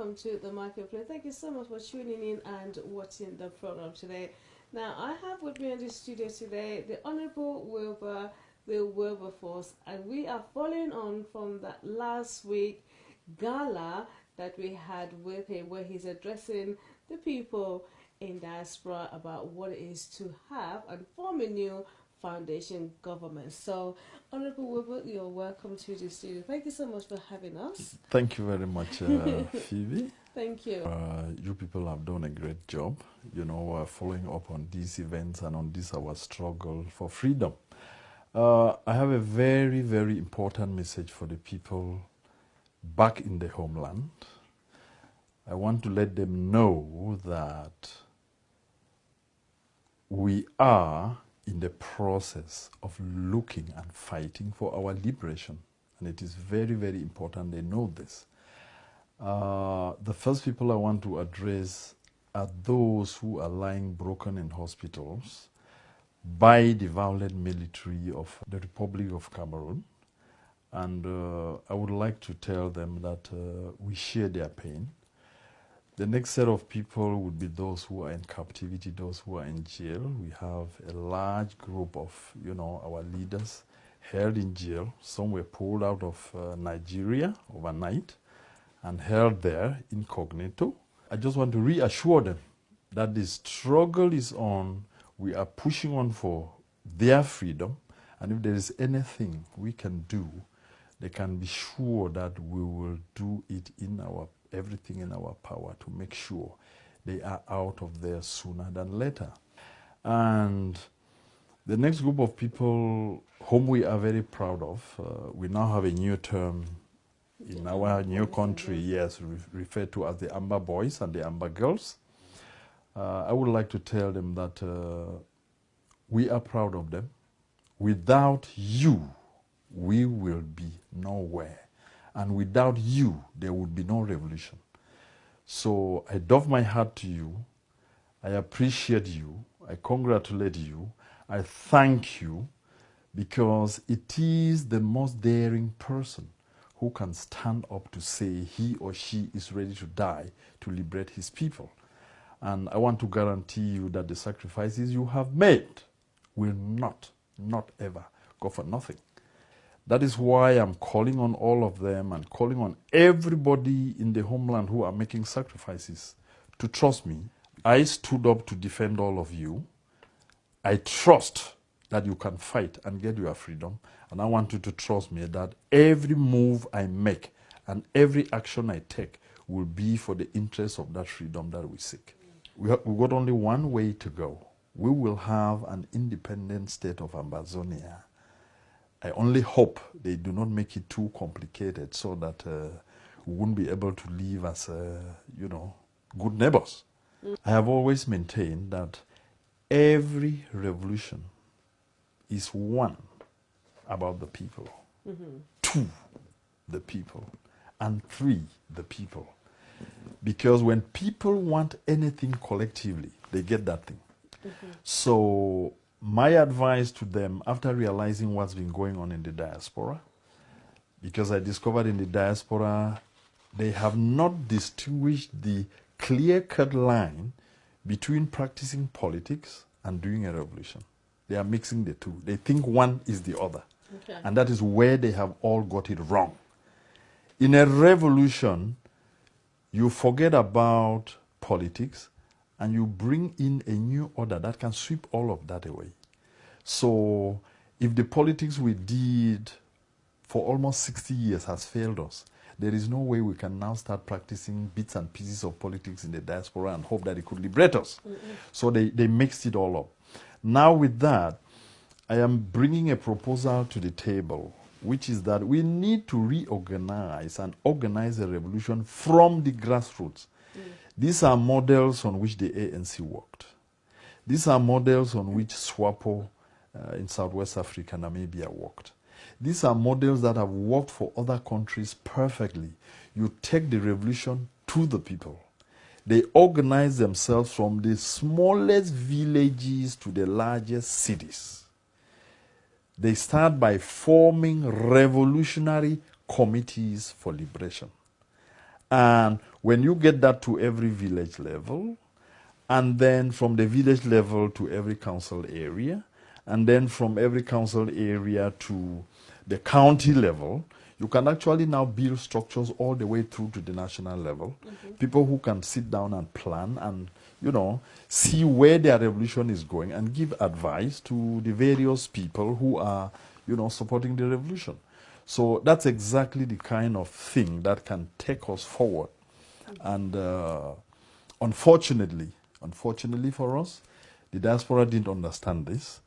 welcome to the Marketplace. Thank you so much for tuning in and watching the program today. Now, I have with me in the studio today the Honorable Wirba, the Wilberforce, and we are following on from that last week gala that we had with him, where he's addressing the people in diaspora about what it is to have and form a new foundation government. So, Honorable Wilbur, you're welcome to the studio. Thank you so much for having us. Thank you very much, Phoebe. Thank you. You people have done a great job, following up on these events and on this our struggle for freedom. I have a very, very important message for the people back in the homeland. I want to let them know that we are in the process of looking and fighting for our liberation. And it is very, very important they know this. The first people I want to address are those who are lying broken in hospitals by the violent military of the Republic of Cameroon. And I would like to tell them that we share their pain. The next set of people would be those who are in captivity, those who are in jail. We have a large group of, our leaders held in jail. Some were pulled out of Nigeria overnight and held there incognito. I just want to reassure them that the struggle is on. We are pushing on for their freedom. And if there is anything we can do, they can be sure that we will do it in everything in our power to make sure they are out of there sooner than later. And the next group of people whom we are very proud of, we now have a new term in our new country, yes, referred to as the Amber Boys and the Amber Girls. I would like to tell them that we are proud of them. Without you, we will be nowhere. And without you, there would be no revolution. So I doff my hat to you. I appreciate you. I congratulate you. I thank you, because it is the most daring person who can stand up to say he or she is ready to die to liberate his people. And I want to guarantee you that the sacrifices you have made will not ever go for nothing. That is why I'm calling on all of them and calling on everybody in the homeland who are making sacrifices to trust me. I stood up to defend all of you. I trust that you can fight and get your freedom. And I want you to trust me that every move I make and every action I take will be for the interest of that freedom that we seek. We've got only one way to go. We will have an independent state of Ambazonia. I only hope they do not make it too complicated so that we won't be able to live as, good neighbors. I have always maintained that every revolution is one, about the people, two, the people, and three, the people. Because when people want anything collectively, they get that thing. So my advice to them, after realizing what's been going on in the diaspora, because I discovered in the diaspora, they have not distinguished the clear-cut line between practicing politics and doing a revolution. They are mixing the two. They think one is the other. Okay. And that is where they have all got it wrong. In a revolution, you forget about politics and you bring in a new order that can sweep all of that away. So if the politics we did for almost 60 years has failed us, there is no way we can now start practicing bits and pieces of politics in the diaspora and hope that it could liberate us. So they mixed it all up. Now with that, I am bringing a proposal to the table, which is that we need to reorganize and organize a revolution from the grassroots. These are models on which the ANC worked. These are models on which SWAPO in Southwest Africa, Namibia worked. These are models that have worked for other countries perfectly. You take the revolution to the people. They organize themselves from the smallest villages to the largest cities. They start by forming revolutionary committees for liberation. And When you get that to every village level, and then from the village level to every council area, and then from every council area to the county level, you can actually now build structures all the way through to the national level. People who can sit down and plan and, see where their revolution is going and give advice to the various people who are, supporting the revolution. So that's exactly the kind of thing that can take us forward. And unfortunately for us, the diaspora didn't understand this.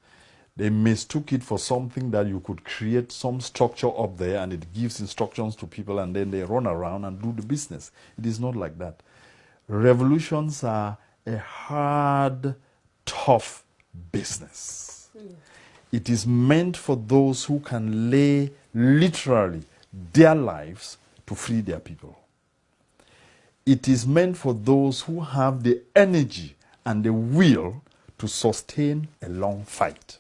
They mistook it for something that you could create some structure up there and it gives instructions to people and then they run around and do the business. It is not like that. Revolutions are a hard, tough business. It is meant for those who can lay literally their lives to free their people. It is meant for those who have the energy and the will to sustain a long fight.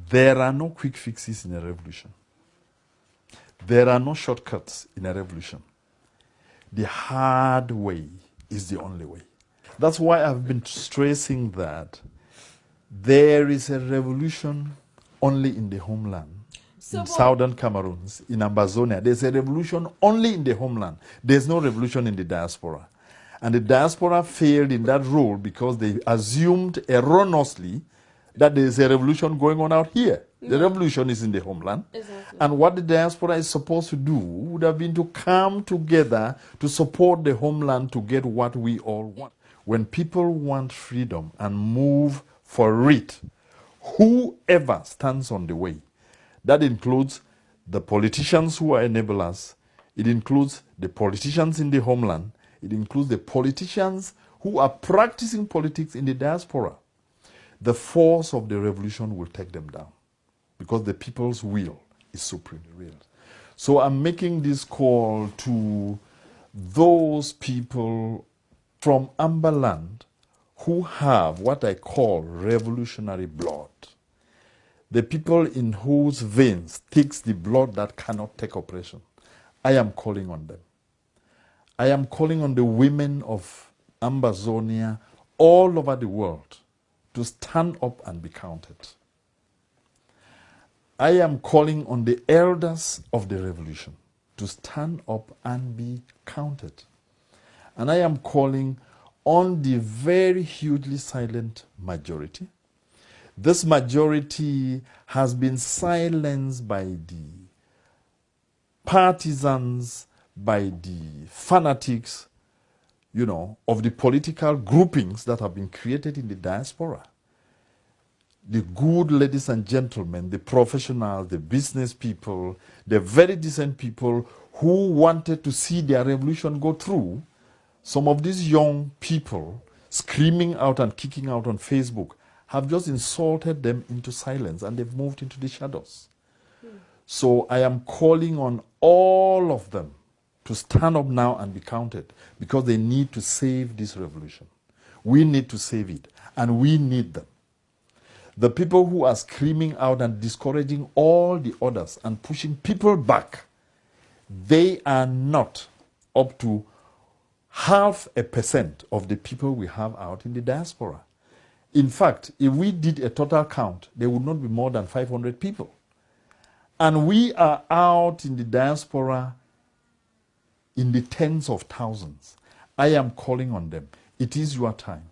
There are no quick fixes in a revolution. There are no shortcuts in a revolution. The hard way is the only way. That's why I've been stressing that there is a revolution only in the homeland. In southern Cameroons, in Ambazonia, there's a revolution only in the homeland. There's no revolution in the diaspora. And the diaspora failed in that role because they assumed erroneously that there's a revolution going on out here. The revolution is in the homeland. Exactly. And what the diaspora is supposed to do would have been to come together to support the homeland to get what we all want. When people want freedom and move for it, whoever stands on the way, that includes the politicians who are enablers, it includes the politicians in the homeland, it includes the politicians who are practicing politics in the diaspora. The force of the revolution will take them down because the people's will is supreme. So I'm making this call to those people from Amberland who have what I call revolutionary blood. The people in whose veins takes the blood that cannot take oppression. I am calling on them. I am calling on the women of Ambazonia all over the world to stand up and be counted. I am calling on the elders of the revolution to stand up and be counted. And I am calling on the very hugely silent majority. This majority has been silenced by the partisans, by the fanatics, of the political groupings that have been created in the diaspora. The good ladies and gentlemen, the professionals, the business people, the very decent people who wanted to see their revolution go through, some of these young people screaming out and kicking out on Facebook have just insulted them into silence and they've moved into the shadows. So I am calling on all of them to stand up now and be counted because they need to save this revolution. We need to save it and we need them. The people who are screaming out and discouraging all the others and pushing people back, they are not up to 0.5% of the people we have out in the diaspora. In fact, if we did a total count, there would not be more than 500 people. And we are out in the diaspora in the tens of thousands. I am calling on them. It is your time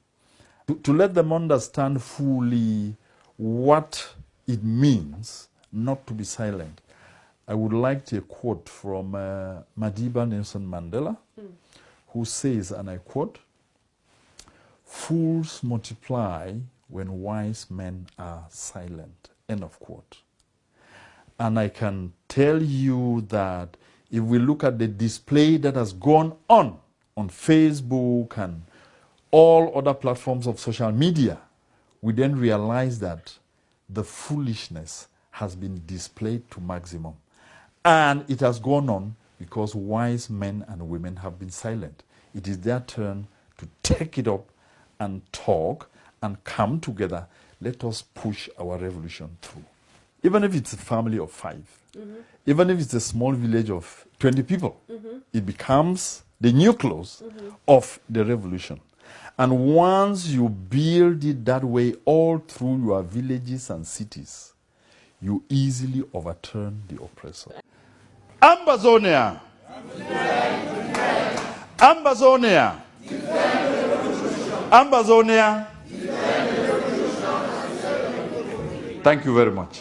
to let them understand fully what it means not to be silent. I would like to quote from Madiba Nelson Mandela, who says, and I quote, "Fools multiply when wise men are silent," end of quote. And I can tell you that if we look at the display that has gone on Facebook and all other platforms of social media, we then realize that the foolishness has been displayed to maximum. And it has gone on because wise men and women have been silent. It is their turn to take it up and talk and come together. Let us push our revolution through. Even if it's a family of 5, even if it's a small village of 20 people, it becomes the nucleus of the revolution. And once you build it that way all through your villages and cities, you easily overturn the oppressor. Ambazonia! Ambazonia! Ambazonia! Thank you very much.